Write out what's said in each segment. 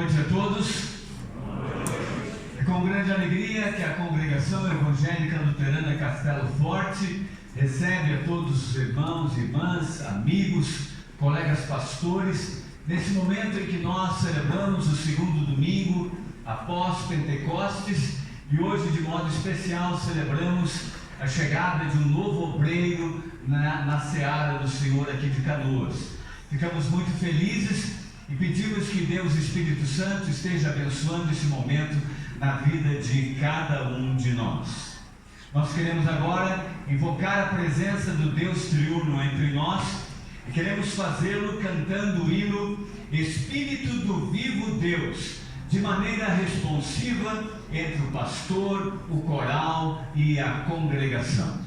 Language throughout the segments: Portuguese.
noite a todos. É com grande alegria que a Congregação Evangélica Luterana Castelo Forte recebe a todos os irmãos, irmãs, amigos, colegas pastores, nesse momento em que nós celebramos o segundo domingo após Pentecostes e hoje, de modo especial, celebramos a chegada de um novo obreiro na seara do Senhor aqui de Canoas. Ficamos muito felizes e pedimos que Deus Espírito Santo esteja abençoando esse momento na vida de cada um de nós. Nós queremos agora invocar a presença do Deus triuno entre nós e queremos fazê-lo cantando o hino Espírito do Vivo Deus, de maneira responsiva entre o pastor, o coral e a congregação.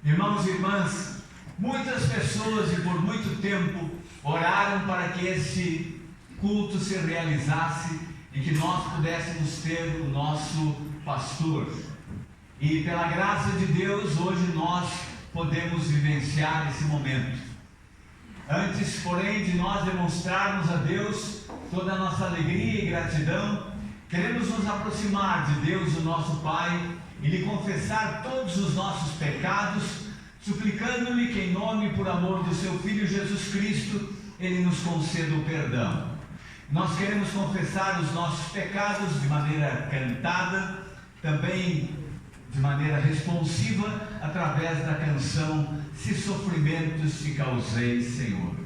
Irmãos e irmãs, muitas pessoas e por muito tempo oraram para que esse culto se realizasse e que nós pudéssemos ter o nosso pastor. E pela graça de Deus, hoje nós podemos vivenciar esse momento. Antes, porém, de nós demonstrarmos a Deus toda a nossa alegria e gratidão, queremos nos aproximar de Deus, o nosso Pai, e lhe confessar todos os nossos pecados, suplicando-lhe que, em nome e por amor do seu Filho Jesus Cristo, Ele nos conceda o perdão. Nós queremos confessar os nossos pecados de maneira cantada, também de maneira responsiva, através da canção Se Sofrimentos Te Causei, Senhor.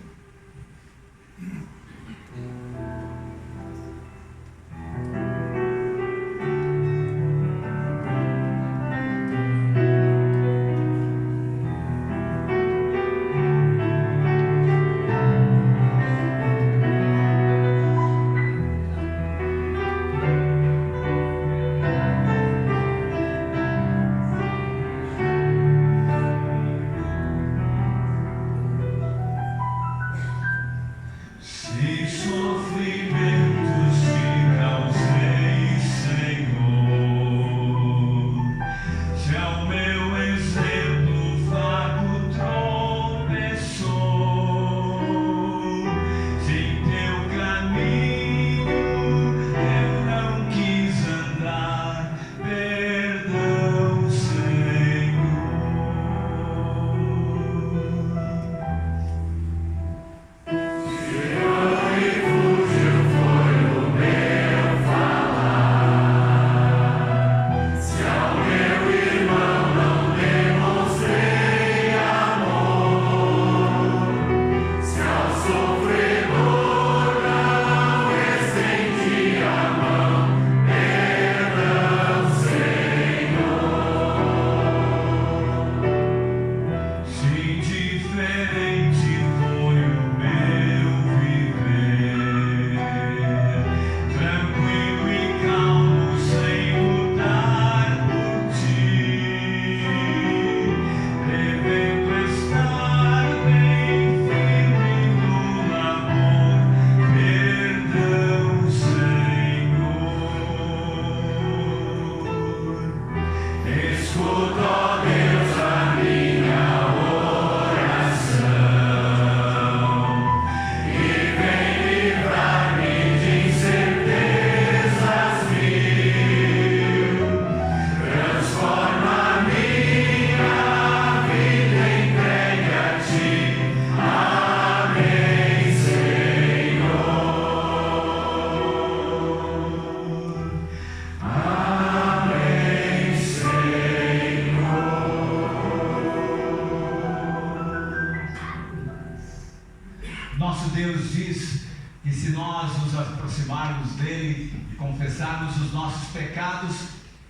Nosso Deus diz que se nós nos aproximarmos dele e confessarmos os nossos pecados,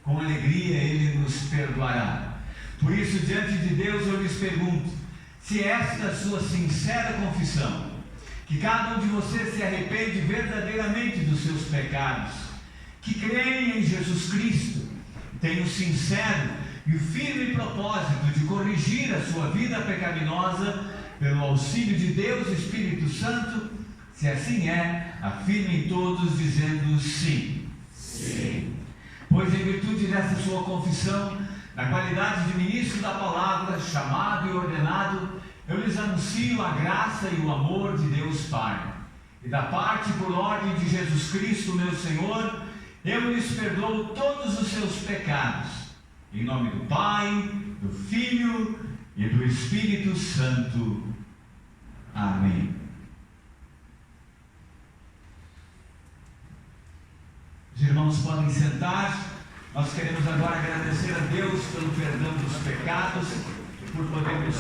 com alegria ele nos perdoará. Por isso, diante de Deus, eu lhes pergunto: se esta é a sua sincera confissão, que cada um de vocês se arrepende verdadeiramente dos seus pecados, que creem em Jesus Cristo, tem o sincero e o firme propósito de corrigir a sua vida pecaminosa pelo auxílio de Deus Espírito Santo, se assim é, afirmem todos dizendo sim. Sim. Pois em virtude dessa sua confissão, na qualidade de ministro da palavra, chamado e ordenado, eu lhes anuncio a graça e o amor de Deus Pai. E da parte por ordem de Jesus Cristo, meu Senhor, eu lhes perdoo todos os seus pecados. Em nome do Pai, do Filho e do Espírito Santo. Amém. Os irmãos podem sentar. Nós queremos agora agradecer a Deus pelo perdão dos pecados, por podermos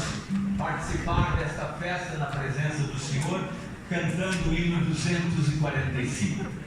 participar desta festa na presença do Senhor, cantando o hino 245.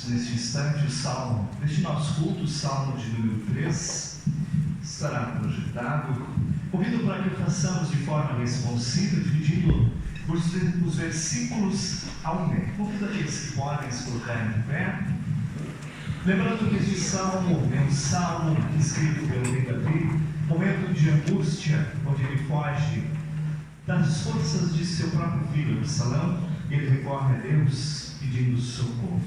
Neste instante, o Salmo deste nosso culto, o Salmo de número 3, estará projetado. Convido para que o façamos de forma responsiva, dividindo os versículos ao meio. Convido aqueles que podem se colocar em pé. Lembrando que este salmo é um salmo escrito pelo rei Davi, momento de angústia, onde ele foge das forças de seu próprio filho Absalão, e ele recorre a Deus pedindo socorro.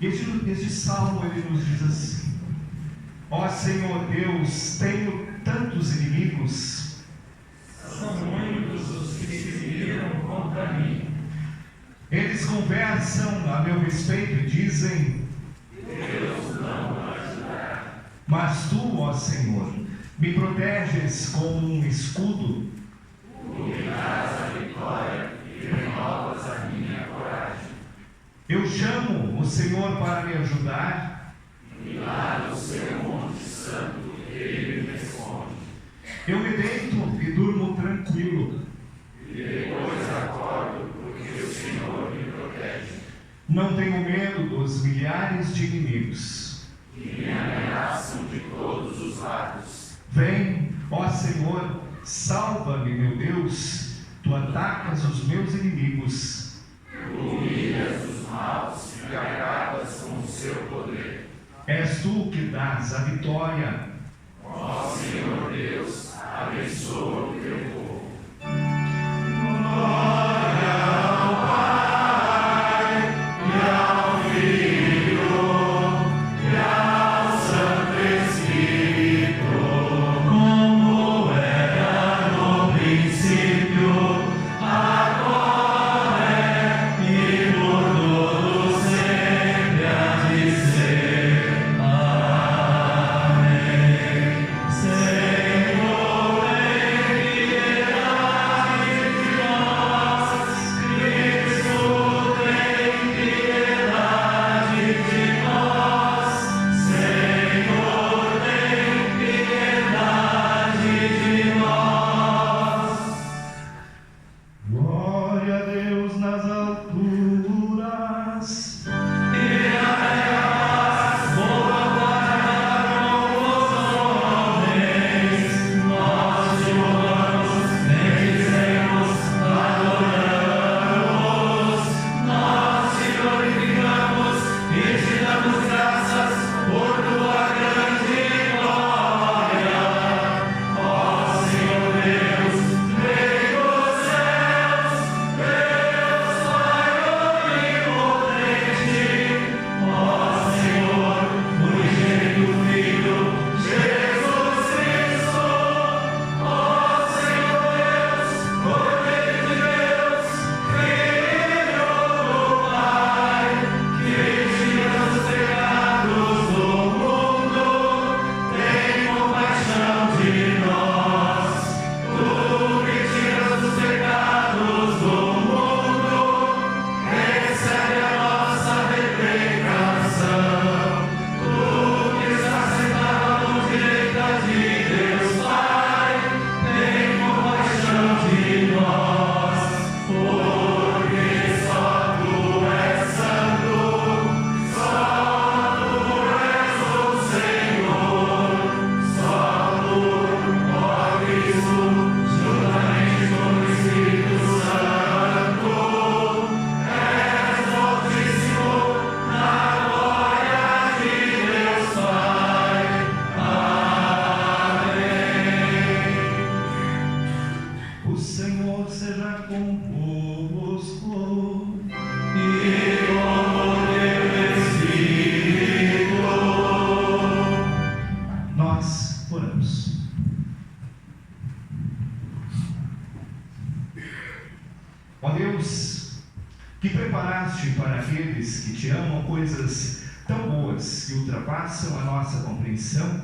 Este salmo ele nos diz assim: ó Senhor Deus, tenho tantos inimigos, são muitos os que se viram contra mim. Eles conversam a meu respeito e dizem: Deus não o ajudará. mas tu, ó Senhor, me proteges como um escudo. Tu me dás a vitória e renovas a minha coragem. Eu chamo o Senhor para me ajudar. E lá no seu monte santo ele me responde. Eu me deito e durmo tranquilo. E depois acordo, porque o Senhor me protege. Não tenho medo dos milhares de inimigos Que me ameaçam de todos os lados. Vem, ó Senhor, salva-me, meu Deus. Tu atacas os meus inimigos. Tu humilhas os maus e acabas com o seu poder. És tu que dás a vitória. Ó Senhor Deus, abençoa o teu povo. Ó Deus, que preparaste para aqueles que te amam coisas tão boas que ultrapassam a nossa compreensão,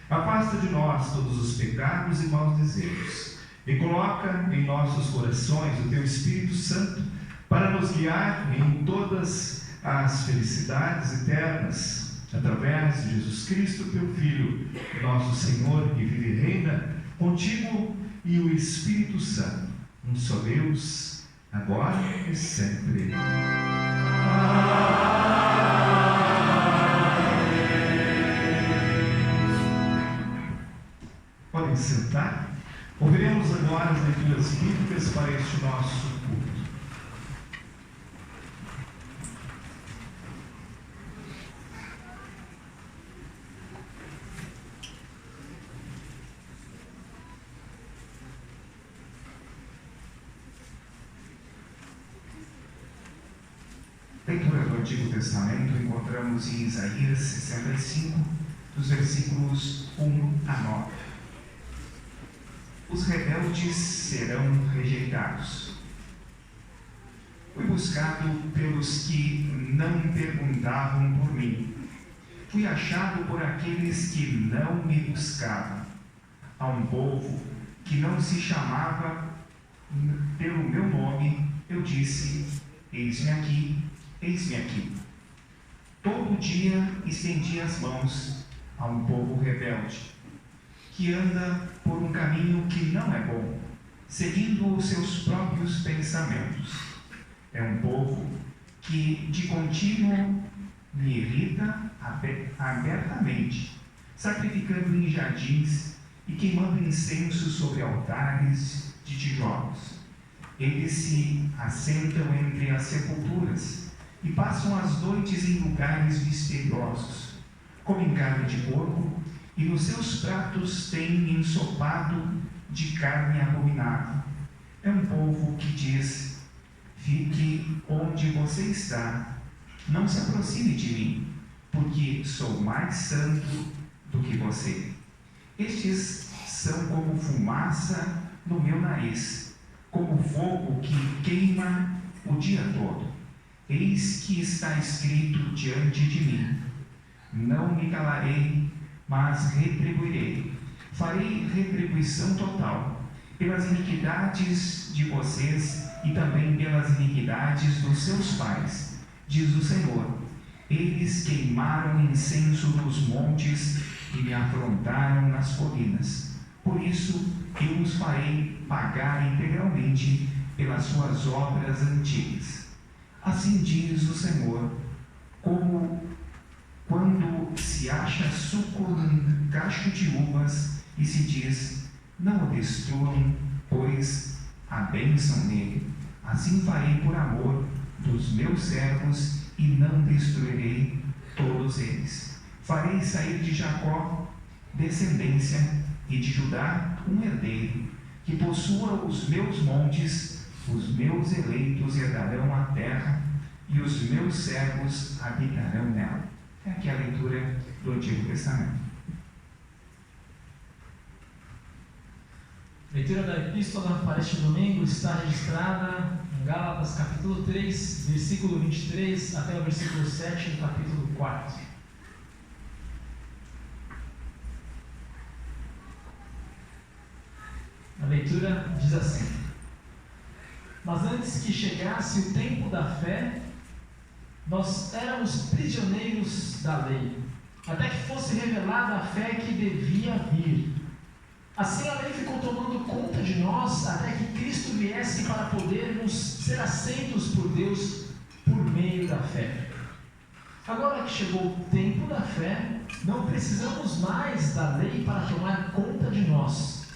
afasta de nós todos os pecados e maus desejos e coloca em nossos corações o Teu Espírito Santo para nos guiar em todas as felicidades eternas, através de Jesus Cristo, Teu Filho, nosso Senhor, que vive e reina contigo e o Espírito Santo, um só Deus, agora e sempre. Podem sentar. Ouviremos agora as leituras bíblicas para este nosso culto. Leitura do Antigo Testamento encontramos em Isaías 65, dos versículos 1 a 9. Os rebeldes serão rejeitados. Fui buscado pelos que não perguntavam por mim. Fui achado por aqueles que não me buscavam. A um povo que não se chamava pelo meu nome, eu disse: eis-me aqui, eis-me aqui. Todo dia estendi as mãos a um povo rebelde, que anda por um caminho que não é bom, seguindo os seus próprios pensamentos. É um povo que de contínuo me irrita abertamente, sacrificando em jardins e queimando incenso sobre altares de tijolos. Eles se assentam entre as sepulturas e passam as noites em lugares misteriosos. Comem carne de porco e nos seus pratos têm ensopado de carne abominável. É um povo que diz: fique onde você está, não se aproxime de mim, porque sou mais santo do que você. Estes são como fumaça no meu nariz, como fogo que queima o dia todo. Eis que está escrito diante de mim: não me calarei, mas retribuirei. Farei retribuição total pelas iniquidades de vocês e também pelas iniquidades dos seus pais, diz o Senhor. Eles queimaram incenso nos montes e me afrontaram nas colinas. Por isso eu os farei pagar integralmente pelas suas obras antigas. Assim diz o Senhor: como quando se acha suco num cacho de uvas e se diz: não o destruam, pois há bênção nele. Assim farei por amor dos meus servos e não destruirei todos eles. Farei sair de Jacó descendência e de Judá um herdeiro, que possua os meus montes. Os meus eleitos herdarão a terra e os meus servos habitarão nela. É aqui a leitura do Antigo Testamento. Leitura da Epístola para este domingo está registrada em Gálatas capítulo 3, versículo 23 até o versículo 7 do capítulo 4. A leitura diz assim: mas antes que chegasse o tempo da fé, nós éramos prisioneiros da lei, até que fosse revelada a fé que devia vir. Assim a lei ficou tomando conta de nós até que Cristo viesse para podermos ser aceitos por Deus por meio da fé. Agora que chegou o tempo da fé, não precisamos mais da lei para tomar conta de nós,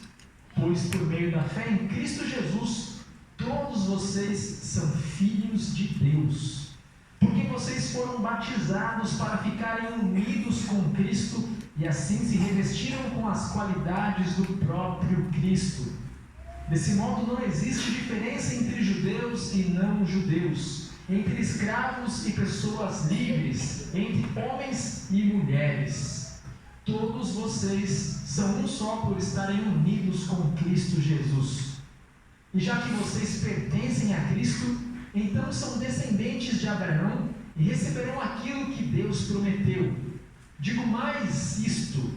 pois por meio da fé em Cristo Jesus, todos vocês são filhos de Deus, porque vocês foram batizados para ficarem unidos com Cristo e assim se revestiram com as qualidades do próprio Cristo. Desse modo não existe diferença entre judeus e não judeus, entre escravos e pessoas livres, entre homens e mulheres. Todos vocês são um só por estarem unidos com Cristo Jesus. E já que vocês pertencem a Cristo, então são descendentes de Abraão e receberão aquilo que Deus prometeu. Digo mais isto: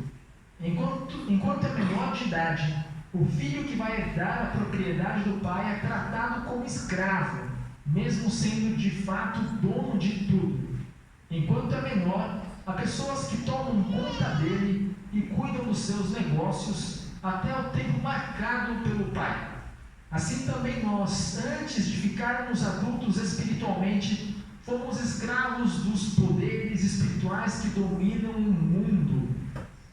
enquanto é menor de idade, o filho que vai herdar a propriedade do pai é tratado como escravo, mesmo sendo de fato dono de tudo. Enquanto é menor, há pessoas que tomam conta dele e cuidam dos seus negócios até o tempo marcado pelo pai. Assim também nós, antes de ficarmos adultos espiritualmente, fomos escravos dos poderes espirituais que dominam o mundo.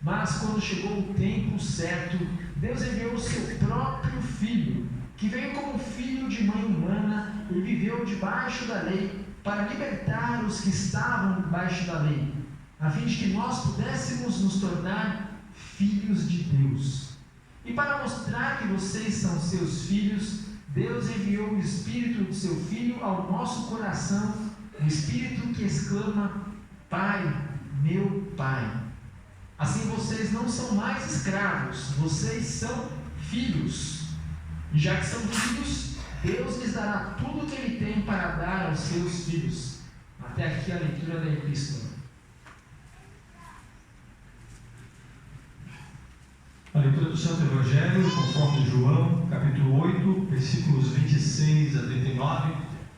Mas quando chegou o tempo certo, Deus enviou o seu próprio Filho, que veio como filho de mãe humana e viveu debaixo da lei, para libertar os que estavam debaixo da lei, a fim de que nós pudéssemos nos tornar filhos de Deus. E para mostrar que vocês são seus filhos, Deus enviou o Espírito do seu Filho ao nosso coração, o Espírito que exclama: Pai, meu Pai. Assim vocês não são mais escravos, vocês são filhos. E já que são filhos, Deus lhes dará tudo o que Ele tem para dar aos seus filhos. Até aqui a leitura da Epístola. A leitura do Santo Evangelho, conforme João, capítulo 8, versículos 26 a 39.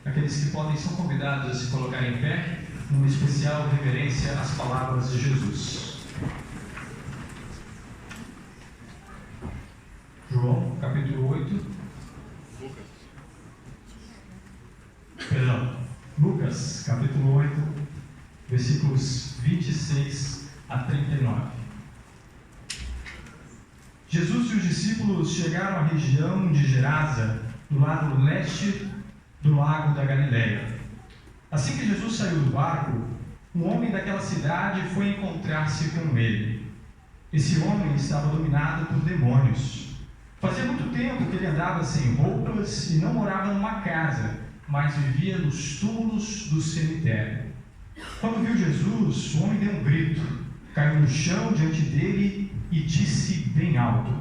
Aqueles que podem são convidados a se colocar em pé, numa especial reverência às palavras de Jesus. João, capítulo 8, versículos 26 a 39. Jesus e os discípulos chegaram à região de Gerasa, do lado leste do lago da Galileia. Assim que Jesus saiu do barco, um homem daquela cidade foi encontrar-se com ele. Esse homem estava dominado por demônios. Fazia muito tempo que ele andava sem roupas e não morava numa casa, mas vivia nos túmulos do cemitério. Quando viu Jesus, o homem deu um grito, caiu no chão diante dele e disse bem alto: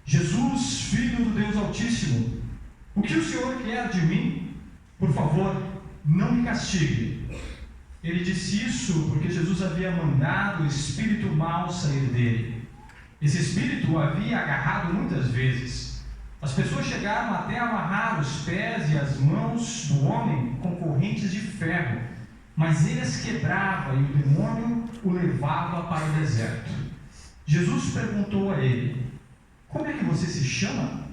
Jesus, Filho do Deus Altíssimo, o que o Senhor quer de mim? Por favor, não me castigue. Ele disse isso porque Jesus havia mandado o espírito mau sair dele. Esse espírito o havia agarrado muitas vezes. As pessoas chegaram até a amarrar os pés e as mãos do homem com correntes de ferro, mas ele as quebrava e o demônio o levava para o deserto. Jesus perguntou a ele: como é que você se chama?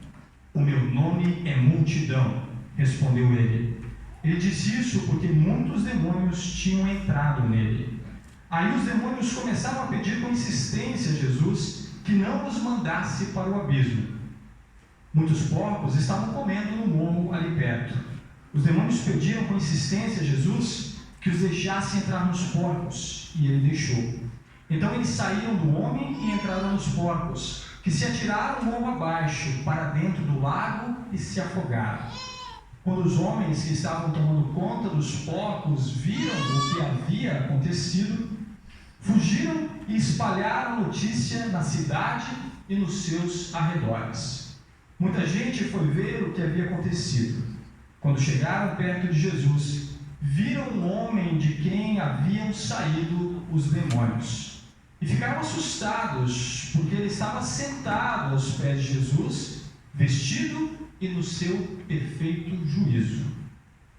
O meu nome é Multidão, respondeu ele. Ele disse isso porque muitos demônios tinham entrado nele. Aí os demônios começaram a pedir com insistência a Jesus que não os mandasse para o abismo. Muitos porcos estavam comendo no morro ali perto. Os demônios pediram com insistência a Jesus que os deixasse entrar nos porcos, e ele deixou. Então eles saíram do homem e entraram nos porcos, que se atiraram morro abaixo, para dentro do lago, e se afogaram. Quando os homens que estavam tomando conta dos porcos viram o que havia acontecido, fugiram e espalharam a notícia na cidade e nos seus arredores. Muita gente foi ver o que havia acontecido. Quando chegaram perto de Jesus, viram um homem de quem haviam saído os demônios. E ficaram assustados, porque ele estava sentado aos pés de Jesus, vestido e no seu perfeito juízo.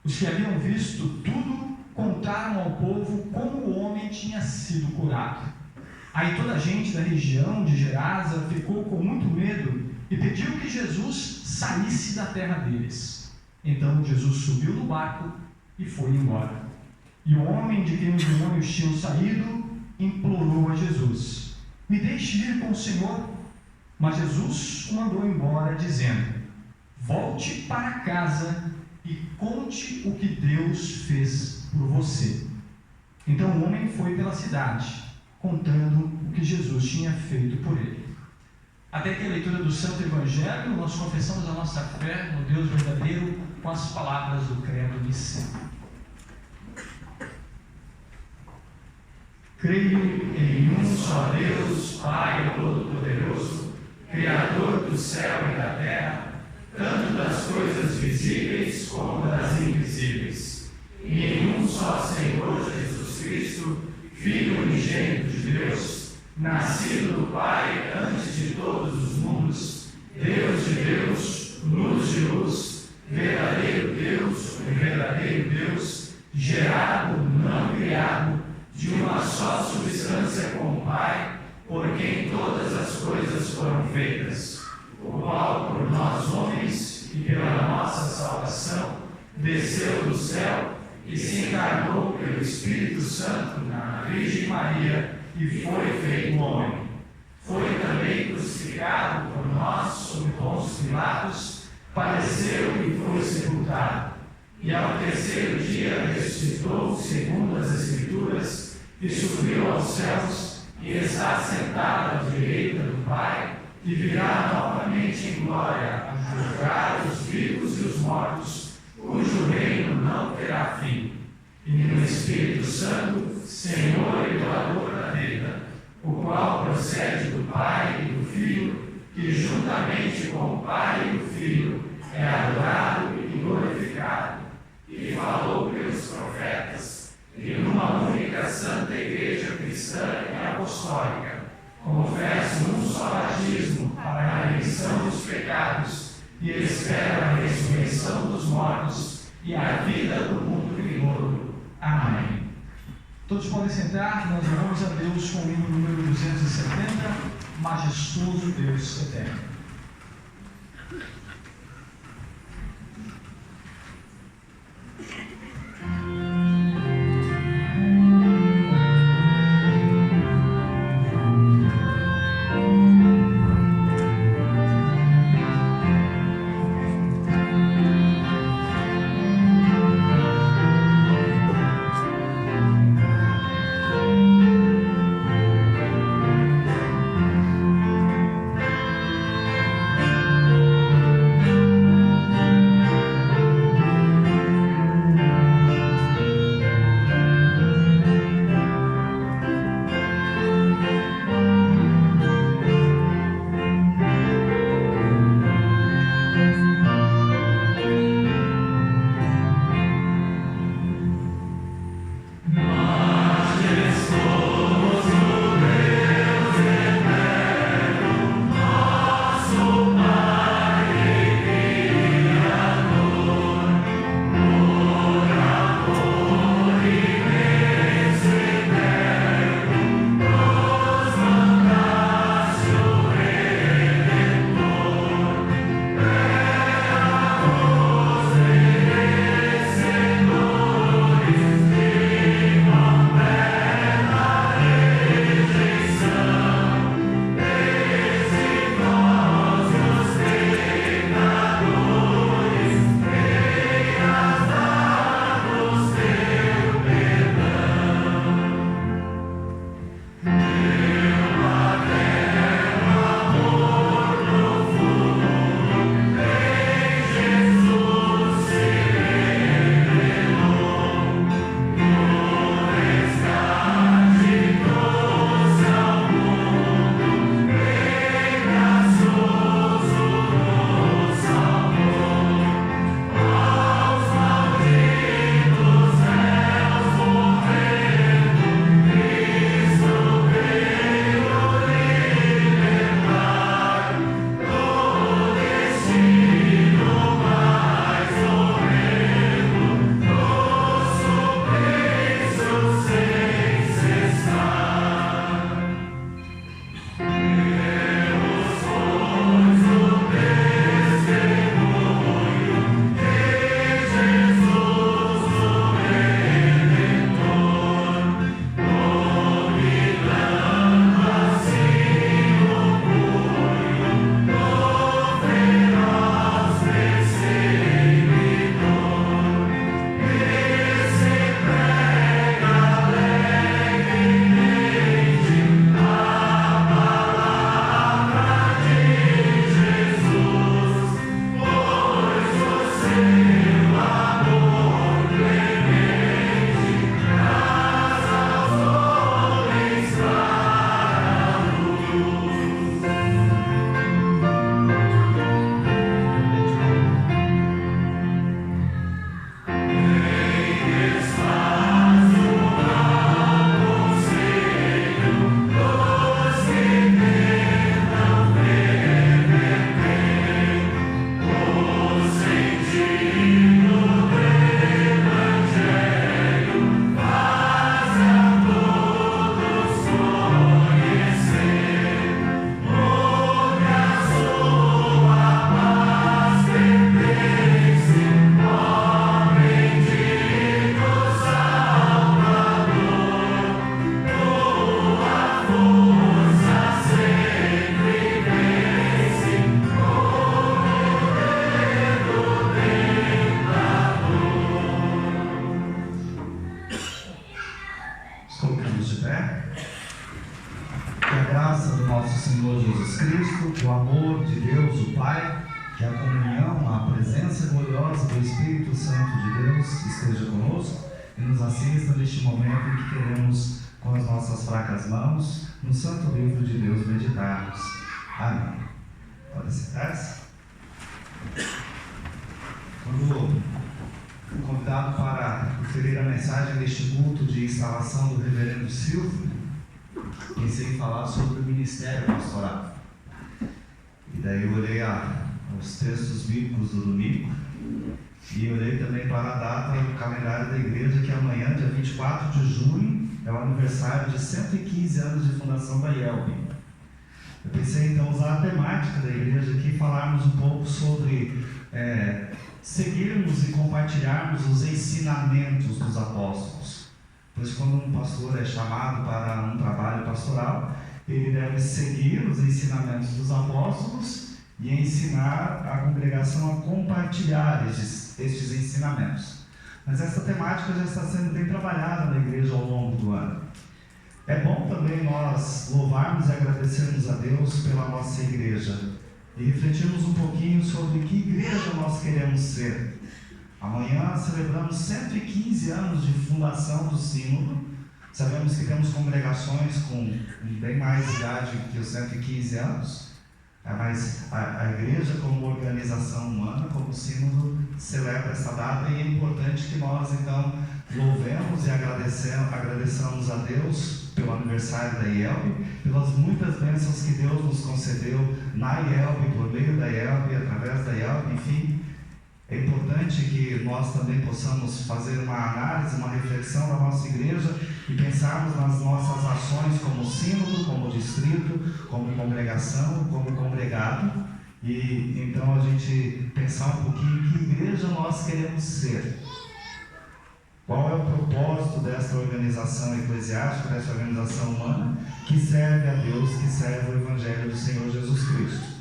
Os que haviam visto tudo contaram ao povo como o homem tinha sido curado. Aí toda a gente da região de Gerasa ficou com muito medo e pediu que Jesus saísse da terra deles. Então Jesus subiu no barco e foi embora. E o homem de quem os demônios tinham saído implorou a Jesus: me deixe ir com o Senhor. Mas Jesus o mandou embora, dizendo: volte para casa e conte o que Deus fez por você. Então o homem foi pela cidade, contando o que Jesus tinha feito por ele. Até aqui a leitura do Santo Evangelho. Nós confessamos a nossa fé no Deus verdadeiro com as palavras do credo niceno. Creio em um só Deus, Pai Todo-Poderoso, Criador do céu e da terra, tanto das coisas visíveis como das invisíveis, e em um só Senhor Jesus Cristo, Filho unigênito de Deus, nascido do Pai antes de todos os mundos, Deus de Deus, luz de luz, verdadeiro Deus, verdadeiro Deus, gerado, não criado, de uma só substância com o Pai, por quem todas as coisas foram feitas, o qual por nós homens e pela nossa salvação desceu do céu e se encarnou pelo Espírito Santo na Virgem Maria e foi feito homem. Foi também crucificado por nós sob Pôncio Pilatos, padeceu e foi sepultado. E ao terceiro dia ressuscitou segundo as Escrituras e subiu aos céus e está sentado à direita do Pai e virá novamente em glória a julgar os vivos e os mortos, cujo reino não terá fim. E no Espírito Santo, Senhor e doador da vida, o qual procede do Pai e do Filho, que juntamente com o Pai e o Filho é adorado e glorificado, e falou pelos profetas, e numa única santa igreja cristã e apostólica, confesso um só batismo para a remissão dos pecados, e espero a ressurreição dos mortos e a vida do mundo vindouro. Amém. Todos podem sentar. Nós louvamos a Deus com o hino número 270, Majestoso Deus Eterno. Que a comunhão, a presença gloriosa do Espírito Santo de Deus esteja conosco e nos assista neste momento em que queremos, com as nossas fracas mãos, no Santo Livro de Deus meditarmos. Amém. Pode sentar-se. Quando fui convidado para proferir a mensagem deste culto de instalação do reverendo Silvio, pensei em falar sobre o ministério pastoral. E daí eu olhei os textos bíblicos do domingo e olhei também para a data do calendário da igreja, que amanhã, dia 24 de junho, é o aniversário de 115 anos de fundação da IELB. Eu pensei então usar a temática da igreja aqui e falarmos um pouco sobre seguirmos e compartilharmos os ensinamentos dos apóstolos. Pois quando um pastor é chamado para um trabalho pastoral, ele deve seguir os ensinamentos dos apóstolos e ensinar a congregação a compartilhar estes ensinamentos. Mas essa temática já está sendo bem trabalhada na igreja ao longo do ano. É bom também nós louvarmos e agradecermos a Deus pela nossa igreja e refletirmos um pouquinho sobre que igreja nós queremos ser. Amanhã celebramos 115 anos de fundação do Sínodo. Sabemos que temos congregações com bem mais idade que os 115 anos, mas a igreja como organização humana, como Sínodo, celebra essa data e é importante que nós então louvemos e agradeçamos a Deus pelo aniversário da IELB, pelas muitas bênçãos que Deus nos concedeu na IELB, por meio da IELB, através da IELB, enfim. É importante que nós também possamos fazer uma análise, uma reflexão da nossa igreja e pensarmos nas nossas ações como sínodo, como distrito, como congregação, como congregado, e então a gente pensar um pouquinho em que igreja nós queremos ser. Qual é o propósito desta organização eclesiástica, desta organização humana, que serve a Deus, que serve o Evangelho do Senhor Jesus Cristo.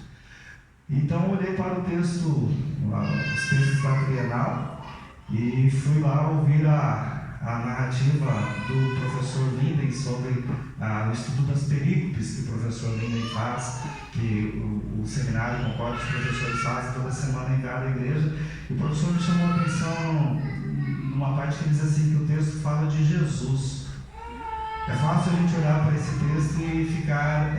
Então eu olhei para os textos da Trienal e fui lá ouvir a narrativa do professor Linden sobre o estudo das perícopes que o professor Linden faz, que o seminário Concórdia os professores fazem toda semana em cada igreja. E o professor me chamou a atenção numa parte que diz assim, que o texto fala de Jesus. É fácil a gente olhar para esse texto e ficar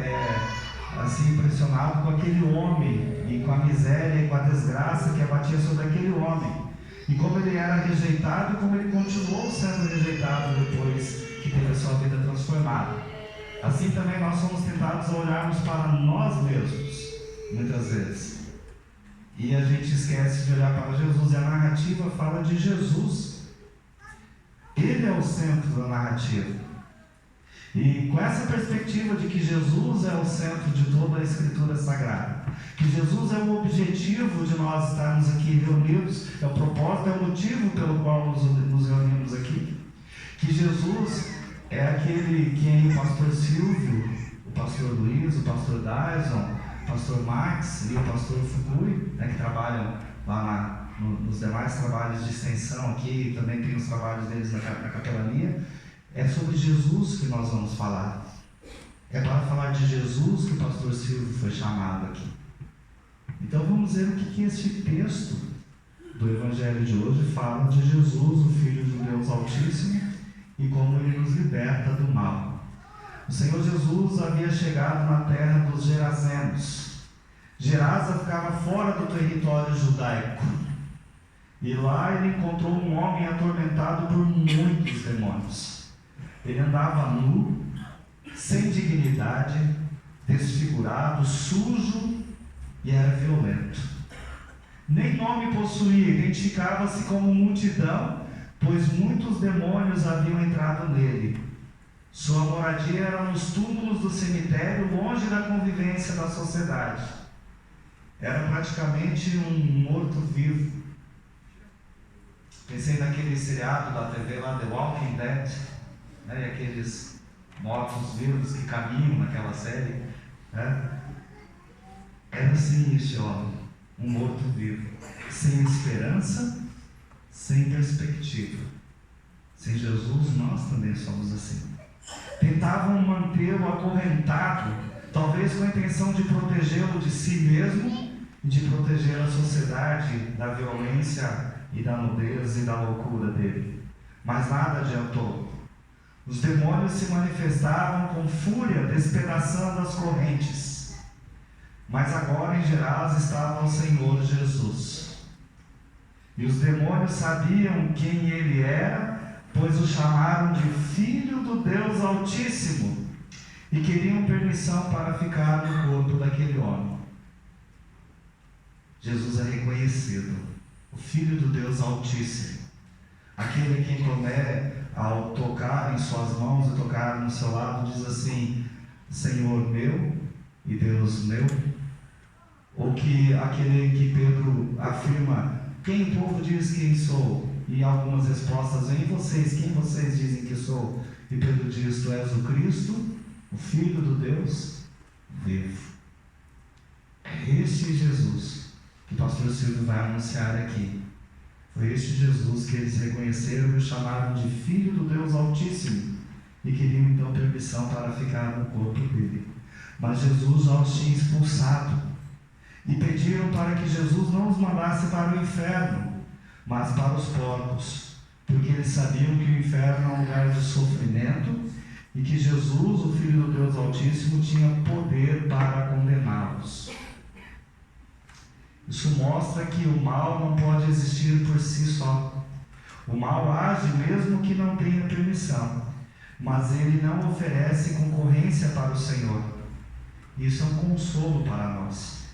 assim impressionado com aquele homem e com a miséria e com a desgraça que abatia sobre aquele homem. E como ele era rejeitado e como ele continuou sendo rejeitado depois que teve a sua vida transformada. Assim também nós somos tentados a olharmos para nós mesmos, muitas vezes. E a gente esquece de olhar para Jesus. E a narrativa fala de Jesus. Ele é o centro da narrativa. E com essa perspectiva de que Jesus é o centro de toda a Escritura Sagrada, que Jesus é o objetivo de nós estarmos aqui reunidos, é o propósito, é o motivo pelo qual nos reunimos aqui, que Jesus é aquele que o pastor Silvio, o pastor Luiz, o pastor Dyson, o pastor Max e o pastor Fukui, que trabalham lá nos demais trabalhos de extensão aqui, também tem os trabalhos deles na capelania. É sobre Jesus que nós vamos falar. É para falar de Jesus que o pastor Silvio foi chamado aqui. Então vamos ver o que este texto do Evangelho de hoje fala de Jesus, o Filho de Deus Altíssimo, e como ele nos liberta do mal. O Senhor Jesus havia chegado na terra dos Gerazenos. Gerasa ficava fora do território judaico. E lá ele encontrou um homem atormentado por muitos demônios. Ele andava nu, sem dignidade, desfigurado, sujo e era violento. Nem nome possuía, identificava-se como multidão, pois muitos demônios haviam entrado nele. Sua moradia era nos túmulos do cemitério, longe da convivência da sociedade. Era praticamente um morto-vivo. Pensei naquele seriado da TV lá, The Walking Dead, e aqueles mortos-vivos que caminham naquela série. Era assim este homem, um morto-vivo, sem esperança, sem perspectiva. Sem Jesus, nós também somos assim. Tentavam mantê-lo acorrentado, talvez com a intenção de protegê-lo de si mesmo e de proteger a sociedade da violência e da nudez e da loucura dele. Mas nada adiantou. Os demônios se manifestavam com fúria, despedaçando as correntes. Mas agora em Gerasa estava o Senhor Jesus. E os demônios sabiam quem ele era, pois o chamaram de Filho do Deus Altíssimo, e queriam permissão para ficar no corpo daquele homem. Jesus é reconhecido, o Filho do Deus Altíssimo, aquele quem Tomé, ao tocar em suas mãos e tocar no seu lado, diz assim: Senhor meu e Deus meu. Ou que aquele que Pedro afirma: quem o povo diz quem sou? E algumas respostas vêm: quem vocês dizem que sou? E Pedro diz: tu és o Cristo, o Filho do Deus vivo. É este Jesus que o pastor Silvio vai anunciar aqui. Foi este Jesus que eles reconheceram e o chamaram de Filho do Deus Altíssimo, e queriam então permissão para ficar no corpo dele. Mas Jesus já os tinha expulsado, e pediram para que Jesus não os mandasse para o inferno, mas para os porcos, porque eles sabiam que o inferno é um lugar de sofrimento, e que Jesus, o Filho do Deus Altíssimo, tinha poder para condená-los. Isso mostra que o mal não pode existir por si só. O mal age mesmo que não tenha permissão, mas ele não oferece concorrência para o Senhor. Isso é um consolo para nós.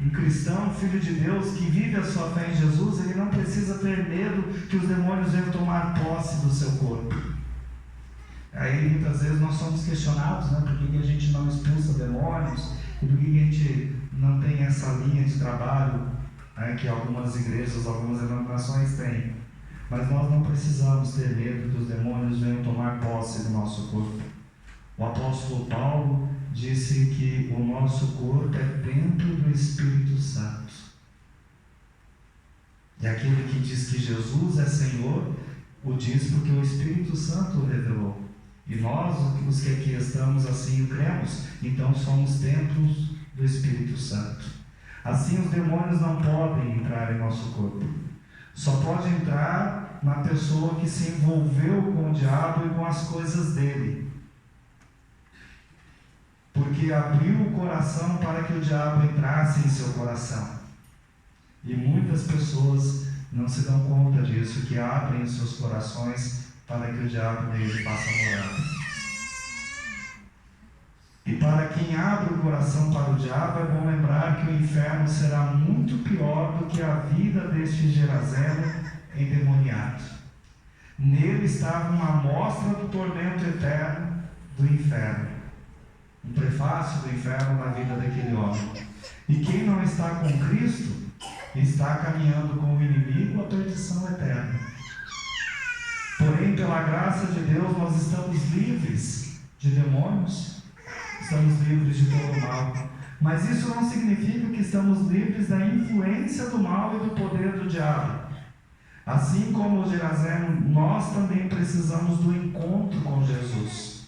Um cristão, filho de Deus, que vive a sua fé em Jesus, ele não precisa ter medo que os demônios venham tomar posse do seu corpo. Aí muitas vezes nós somos questionados, né? Por que a gente não expulsa demônios? E por que a gente não tem essa linha de trabalho, né, que algumas igrejas, algumas denominações têm? Mas nós não precisamos ter medo que os demônios venham tomar posse do nosso corpo. O apóstolo Paulo disse que o nosso corpo é templo do Espírito Santo. E aquele que diz que Jesus é Senhor, o diz porque o Espírito Santo o revelou. E nós, os que aqui estamos, assim o cremos, então somos templos do Espírito Santo. Assim os demônios não podem entrar em nosso corpo. Só pode entrar na pessoa que se envolveu com o diabo e com as coisas dele, porque abriu o coração para que o diabo entrasse em seu coração. E muitas pessoas não se dão conta disso, que abrem os seus corações para que o diabo nele faça morada. E para quem abre o coração para o diabo, é bom lembrar que o inferno será muito pior do que a vida deste Geraseno endemoniado. Nele estava uma amostra do tormento eterno do inferno, um prefácio do inferno na vida daquele homem. E quem não está com Cristo está caminhando com o inimigo à perdição eterna. Porém, pela graça de Deus, nós estamos livres de demônios, estamos livres de todo o mal. Mas isso não significa que estamos livres da influência do mal e do poder do diabo. Assim como o Geraseno, nós também precisamos do encontro com Jesus.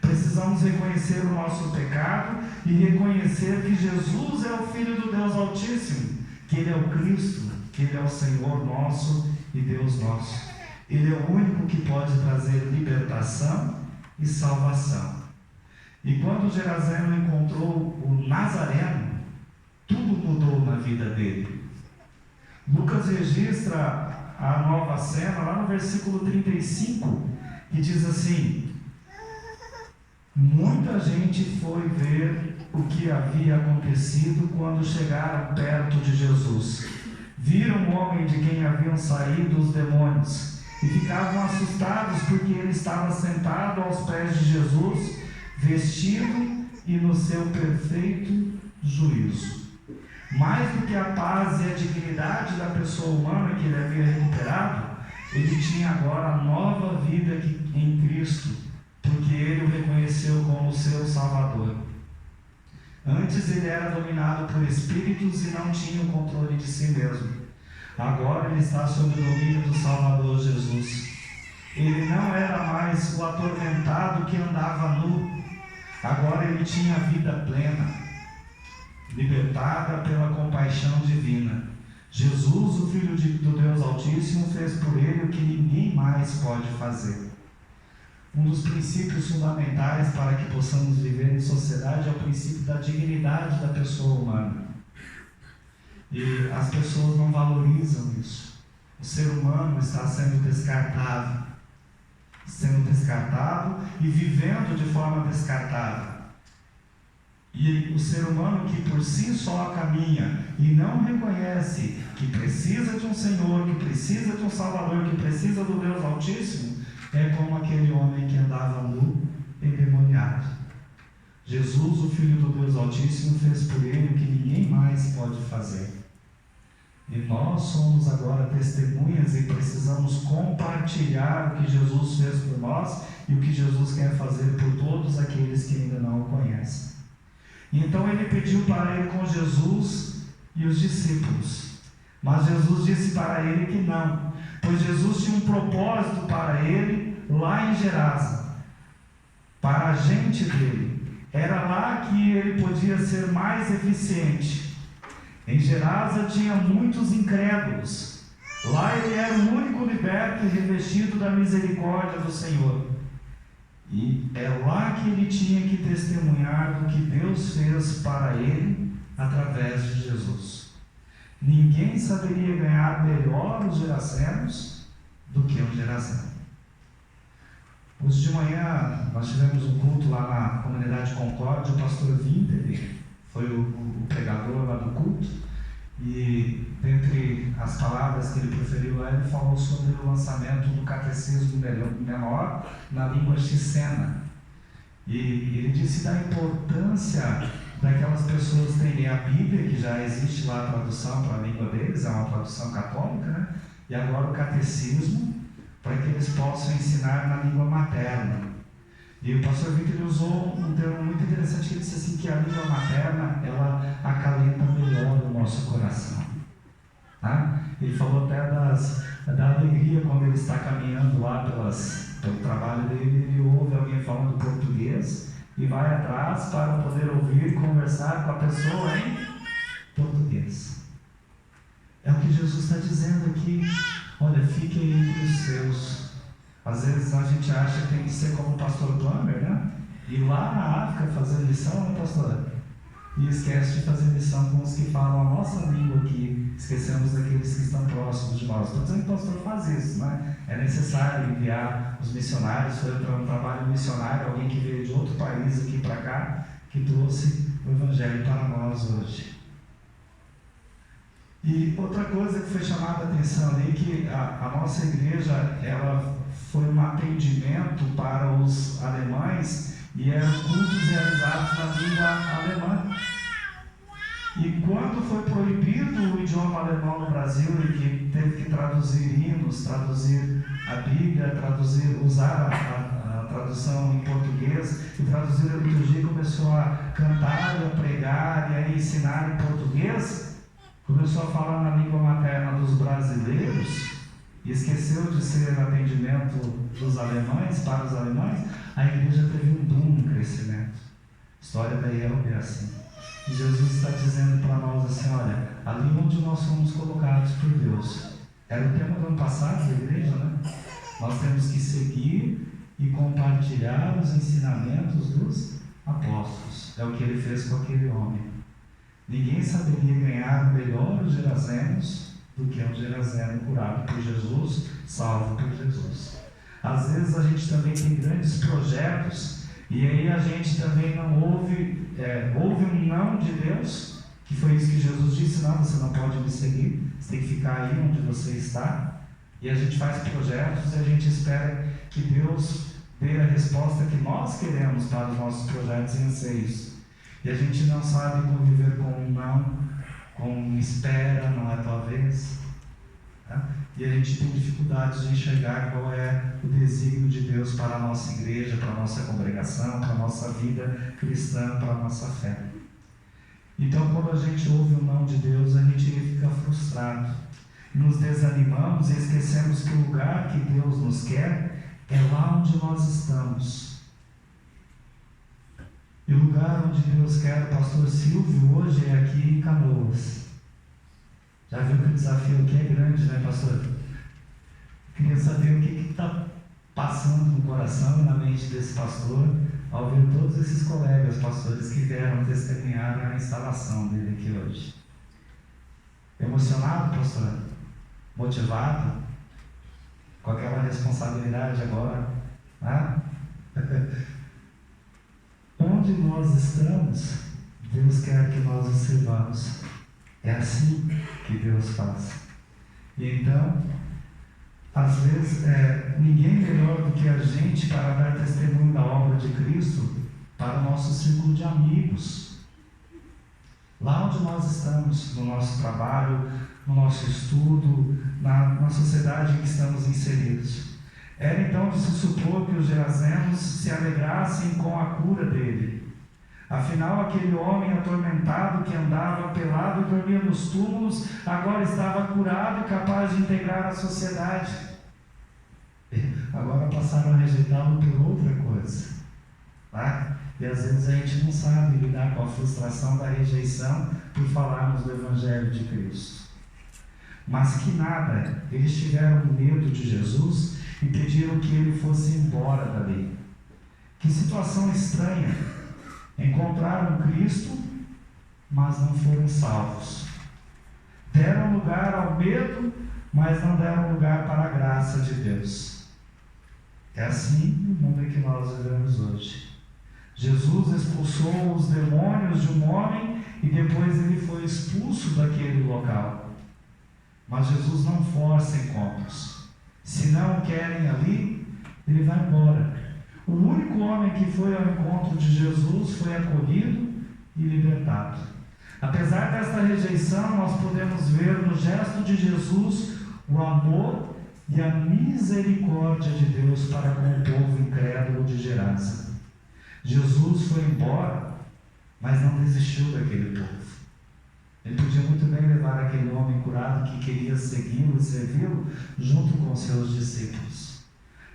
Precisamos reconhecer o nosso pecado e reconhecer que Jesus é o Filho do Deus Altíssimo, que Ele é o Cristo, que Ele é o Senhor nosso e Deus nosso. Ele é o único que pode trazer libertação e salvação. E quando o Geraseno encontrou o Nazareno, tudo mudou na vida dele. Lucas registra a nova cena lá no versículo 35, que diz assim: muita gente foi ver o que havia acontecido quando chegaram perto de Jesus. Viram o homem de quem haviam saído os demônios e ficavam assustados porque ele estava sentado aos pés de Jesus, vestido e no seu perfeito juízo. Mais do que a paz e a dignidade da pessoa humana que ele havia recuperado, ele tinha agora a nova vida em Cristo, porque ele o reconheceu como seu Salvador. Antes ele era dominado por espíritos e não tinha o controle de si mesmo. Agora ele está sob o domínio do Salvador Jesus. Ele não era mais o atormentado que andava nu. Agora ele tinha vida plena. libertada pela compaixão divina. Jesus, o Filho do Deus Altíssimo, fez por ele o que ninguém mais pode fazer. Um dos princípios fundamentais para que possamos viver em sociedade é o princípio da dignidade da pessoa humana. E as pessoas não valorizam isso. O ser humano está sendo descartado e vivendo de forma descartável. E o ser humano que por si só caminha e não reconhece que precisa de um Senhor, que precisa de um Salvador, que precisa do Deus Altíssimo, é como aquele homem que andava nu, endemoniado. Jesus, o Filho do Deus Altíssimo, fez por ele o que ninguém mais pode fazer. E nós somos agora testemunhas e precisamos compartilhar o que Jesus fez por nós e o que Jesus quer fazer por todos aqueles que ainda não o conhecem. Então ele pediu para ir com Jesus e os discípulos. Mas Jesus disse para ele que não, pois Jesus tinha um propósito para ele lá em Gerasa, para a gente dele. Era lá que ele podia ser mais eficiente. Em Gerasa tinha muitos incrédulos. Lá ele era o único liberto e revestido da misericórdia do Senhor. E é lá que ele tinha que testemunhar do que Deus fez para ele através de Jesus. Ninguém saberia ganhar melhor os gerazenos do que um gerazeno. Hoje de manhã nós tivemos um culto lá na comunidade Concórdia. O pastor Winter foi o pregador lá do culto. E dentre as palavras que ele proferiu lá, ele falou sobre o lançamento do catecismo menor na língua xicena. E ele disse da importância daquelas pessoas terem a Bíblia, que já existe lá a tradução para a língua deles, é uma tradução católica, né? E agora o catecismo, para que eles possam ensinar na língua materna. E o pastor Victor usou um termo muito interessante, ele disse assim, que a língua materna, ela acalenta melhor o nosso coração. Tá? Ele falou até da alegria quando ele está caminhando lá pelo trabalho dele, ele ouve alguém falando português e vai atrás para poder ouvir e conversar com a pessoa em português. É o que Jesus está dizendo aqui. Olha, fiquem entre os seus. Às vezes a gente acha que tem que ser como o pastor Plummer, né? Ir lá na África fazer lição, né, pastora? E esquece de fazer lição com os que falam a nossa língua aqui. Esquecemos daqueles que estão próximos de nós. Estou dizendo que o pastor faz isso, né? É necessário enviar os missionários. Foi para um trabalho missionário, alguém que veio de outro país aqui para cá, que trouxe o Evangelho para nós hoje. E outra coisa que foi chamada a atenção ali, que a nossa igreja, ela foi um atendimento para os alemães e eram cultos realizados na língua alemã. E quando foi proibido o idioma alemão no Brasil e que teve que traduzir hinos, traduzir a Bíblia, usar a tradução em português e traduzir a liturgia, começou a cantar, a pregar e a ensinar em português, começou a falar na língua materna dos brasileiros e esqueceu de ser atendimento dos alemães, para os alemães, a igreja teve um boom no crescimento. A história da IELB é assim. E Jesus está dizendo para nós assim, olha, ali onde nós fomos colocados por Deus, era o tema do ano passado da igreja, né? Nós temos que seguir e compartilhar os ensinamentos dos apóstolos. É o que ele fez com aquele homem. Ninguém saberia ganhar melhor os gerazenos do que um gerazeno curado por Jesus, salvo por Jesus. Às vezes a gente também tem grandes projetos e aí a gente também não ouve um não de Deus, que foi isso que Jesus disse, não, você não pode me seguir, você tem que ficar aí onde você está. E a gente faz projetos e a gente espera que Deus dê a resposta que nós queremos para os nossos projetos e anseios. E a gente não sabe conviver com um não, com um espera, não é talvez. Tá? E a gente tem dificuldade de enxergar qual é o desígnio de Deus para a nossa igreja, para a nossa congregação, para a nossa vida cristã, para a nossa fé. Então, quando a gente ouve o não de Deus, a gente fica frustrado. Nos desanimamos e esquecemos que o lugar que Deus nos quer é lá onde nós estamos. E o lugar onde Deus quer o pastor Silvio hoje é aqui em Canoas. Já viu que o desafio aqui é grande, né, pastor? Queria saber o que está passando no coração e na mente desse pastor ao ver todos esses colegas pastores que vieram testemunhar a instalação dele aqui hoje. Emocionado, pastor? Motivado? Com aquela responsabilidade agora? Né? Onde nós estamos, Deus quer que nós o sirvamos. É assim que Deus faz. E então, às vezes, ninguém melhor do que a gente para dar testemunho da obra de Cristo para o nosso círculo de amigos. Lá onde nós estamos, no nosso trabalho, no nosso estudo, na sociedade em que estamos inseridos. Era então de se supor que os gerazenos se alegrassem com a cura dele. Afinal, aquele homem atormentado que andava pelado e dormia nos túmulos, agora estava curado e capaz de integrar a sociedade. Agora passaram a rejeitá-lo por outra coisa. Tá? E às vezes a gente não sabe lidar com a frustração da rejeição por falarmos do Evangelho de Cristo. Mas que nada, eles tiveram medo de Jesus e pediram que ele fosse embora dali. Que situação estranha! Encontraram Cristo, mas não foram salvos. Deram lugar ao medo, mas não deram lugar para a graça de Deus. É assim o mundo em que nós vivemos hoje. Jesus expulsou os demônios de um homem e depois ele foi expulso daquele local. Mas Jesus não força encontros. Se não o querem ali, ele vai embora. O único homem que foi ao encontro de Jesus foi acolhido e libertado. Apesar desta rejeição, nós podemos ver no gesto de Jesus o amor e a misericórdia de Deus para com o povo incrédulo de Gerasa. Jesus foi embora, mas não desistiu daquele povo. Ele podia muito bem levar aquele homem curado que queria segui-lo e servi-lo junto com seus discípulos.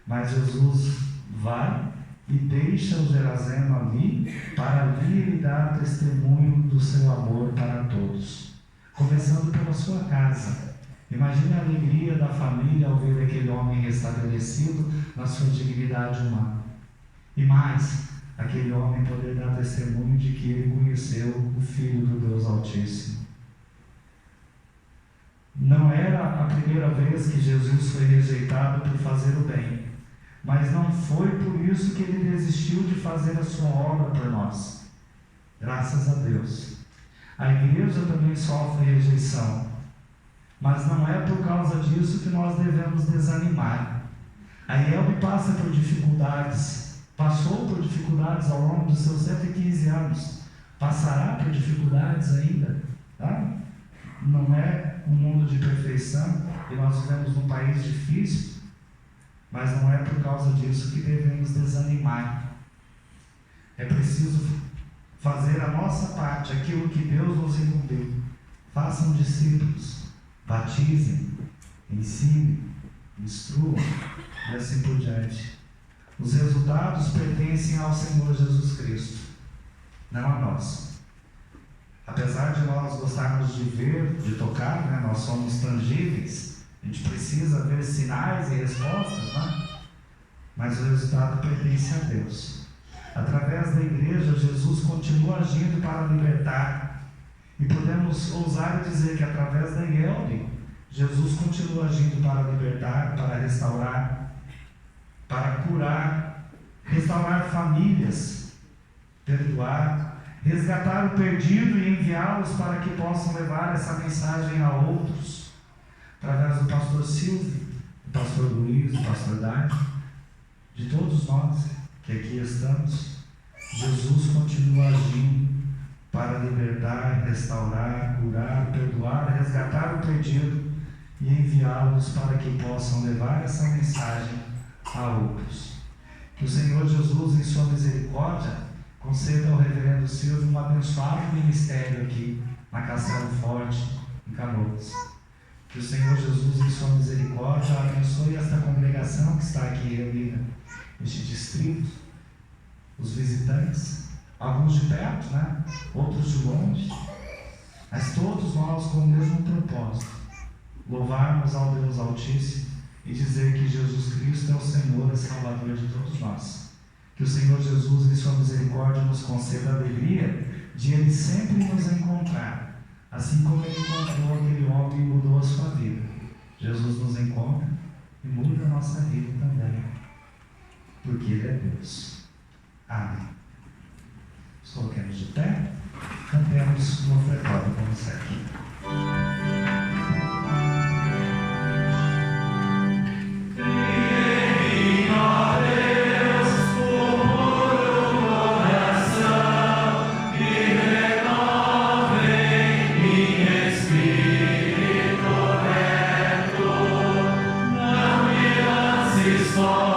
Mas Jesus vai e deixa o Gerazeno ali para ali ele dar testemunho do seu amor para todos. Começando pela sua casa. Imagine a alegria da família ao ver aquele homem restabelecido na sua dignidade humana. E mais, aquele homem poder dar testemunho de que ele conheceu o Filho do Deus Altíssimo. Não era a primeira vez que Jesus foi rejeitado por fazer o bem, mas não foi por isso que ele desistiu de fazer a sua obra por nós. Graças a Deus. A igreja também sofre rejeição, mas não é por causa disso que nós devemos desanimar. A IELB passa por dificuldades, passou por dificuldades ao longo dos seus 115 anos, passará por dificuldades ainda, tá? Não é um mundo de perfeição e nós vivemos num país difícil, mas não é por causa disso que devemos desanimar. É preciso fazer a nossa parte, aquilo que Deus nos incumbiu. Façam discípulos, batizem, ensinem, instruam e assim por diante. Os resultados pertencem ao Senhor Jesus Cristo, não a nós. Apesar de nós gostarmos de ver, de tocar, né, nós somos tangíveis, a gente precisa ver sinais e respostas, né? Mas o resultado pertence a Deus. Através da igreja, Jesus continua agindo para libertar. E podemos ousar dizer que através da IELB, Jesus continua agindo para libertar, para restaurar, para curar, restaurar famílias, perdoar, resgatar o perdido e enviá-los para que possam levar essa mensagem a outros. Através do pastor Silvio, do pastor Luiz, do pastor Dani, de todos nós que aqui estamos, Jesus continua agindo para libertar, restaurar, curar, perdoar, resgatar o perdido e enviá-los para que possam levar essa mensagem a outros. Que o Senhor Jesus, em sua misericórdia, conceda ao reverendo Silvio um abençoado ministério aqui na Castelo Forte, em Canoas. Que o Senhor Jesus, em sua misericórdia, abençoe esta congregação que está aqui reunida neste distrito, os visitantes, Alguns de perto, né? Outros de longe, mas todos nós com o mesmo propósito: louvarmos ao Deus Altíssimo e dizer que Jesus Cristo é o Senhor e Salvador de todos nós. Que o Senhor Jesus, em sua misericórdia, nos conceda a alegria de Ele sempre nos encontrar, assim como Ele encontrou aquele homem e mudou a sua vida. Jesus nos encontra e muda a nossa vida também, porque Ele é Deus. Amém. Nos coloquemos de pé, cantemos no ofertório como segue. Só